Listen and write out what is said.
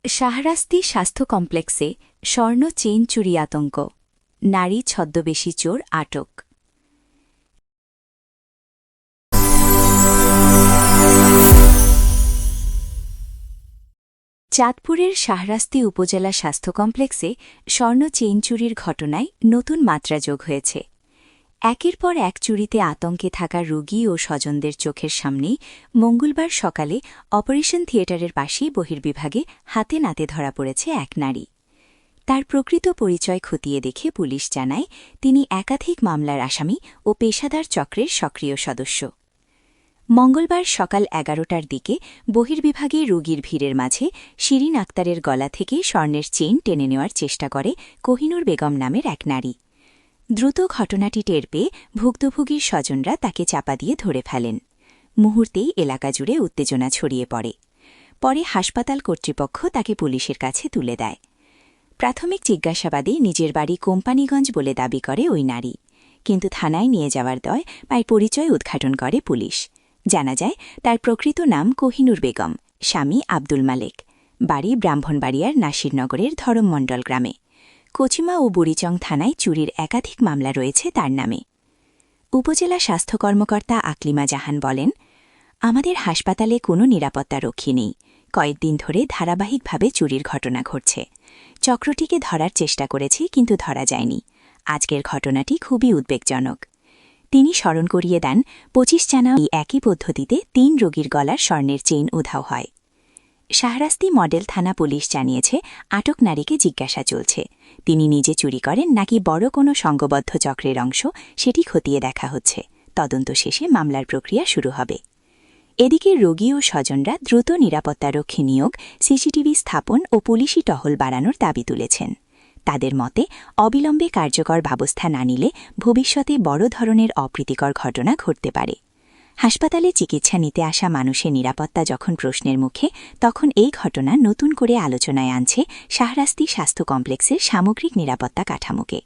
শাহরাস্তি স্বাস্থ্য কমপ্লেক্সে স্বর্ণ চেইন চুরি আতঙ্ক, নারী ছদ্মবেশী চোর আটক। চাঁদপুরের শাহরাস্তি উপজেলা স্বাস্থ্য কমপ্লেক্সে স্বর্ণ চেইন চুরির ঘটনায় নতুন মাত্রা যোগ হয়েছে। একের পর এক চুরিতে আতঙ্কে থাকা রোগী ও স্বজনদের চোখের সামনেই মঙ্গলবার সকালে অপারেশন থিয়েটারের পাশেই বহির্বিভাগে হাতে নাতে ধরা পড়েছে এক নারী। তার প্রকৃত পরিচয় খতিয়ে দেখে পুলিশ জানায় তিনি একাধিক মামলার আসামি ও পেশাদার চক্রের সক্রিয় সদস্য। মঙ্গলবার সকাল ১১টার দিকে বহির্বিভাগে রোগীর ভিড়ের মাঝে শিরিন আক্তারের গলা থেকে স্বর্ণের চেইন টেনে নেওয়ার চেষ্টা করে কোহিনুর বেগম নামের এক নারী। দ্রুত ঘটনাটি টের পেয়ে ভুক্তভোগীর স্বজনরা তাকে চাপা দিয়ে ধরে ফেলেন। মুহূর্তেই এলাকা জুড়ে উত্তেজনা ছড়িয়ে পড়ে। পরে হাসপাতাল কর্তৃপক্ষ তাকে পুলিশের কাছে তুলে দেয়। প্রাথমিক জিজ্ঞাসাবাদে নিজের বাড়ি কোম্পানিগঞ্জ বলে দাবি করে ওই নারী, কিন্তু থানায় নিয়ে যাওয়ার দয় পায় পরিচয় উদ্ঘাটন করে পুলিশ। জানা যায় তার প্রকৃত নাম কোহিনুর বেগম, স্বামী আব্দুল মালেক, বাড়ি ব্রাহ্মণবাড়িয়ার নাসিরনগরের ধরমমণ্ডল গ্রামে। কচিমা ও বুড়িচং থানায় চুরির একাধিক মামলা রয়েছে তার নামে। উপজেলা স্বাস্থ্য কর্মকর্তা আকলিমা জাহান বলেন, আমাদের হাসপাতালে কোনো নিরাপত্তারক্ষী নেই। কয়েকদিন ধরে ধারাবাহিকভাবে চুরির ঘটনা ঘটছে। চক্রটিকে ধরার চেষ্টা করেছি, কিন্তু ধরা যায়নি। আজকের ঘটনাটি খুবই উদ্বেগজনক। তিনি স্মরণ করিয়ে দেন ২৫ জানুয়ারি একই পদ্ধতিতে ৩ রোগীর গলার স্বর্ণের চেইন উধাও হয়। শাহরাস্তি মডেল থানা পুলিশ জানিয়েছে আটক নারীকে জিজ্ঞাসা চলছে। তিনি নিজে চুরি করেন নাকি বড় কোনো সংঘবদ্ধ চক্রের অংশ, সেটি খতিয়ে দেখা হচ্ছে। তদন্ত শেষে মামলার প্রক্রিয়া শুরু হবে। এদিকে রোগী ও স্বজনরা দ্রুত নিরাপত্তারক্ষী নিয়োগ, সিসিটিভি স্থাপন ও পুলিশি টহল বাড়ানোর দাবি তুলেছেন। তাদের মতে অবিলম্বে কার্যকর ব্যবস্থা না নিলে ভবিষ্যতে বড় ধরনের অপ্রীতিকর ঘটনা ঘটতে পারে। হাসপাতালে চিকিৎসা নিতে আসা মানুষের নিরাপত্তা যখন প্রশ্নের মুখে, তখন এই ঘটনা নতুন করে আলোচনায় আনছে শাহরাস্তি স্বাস্থ্য কমপ্লেক্সের সামগ্রিক নিরাপত্তা কাঠামোকে।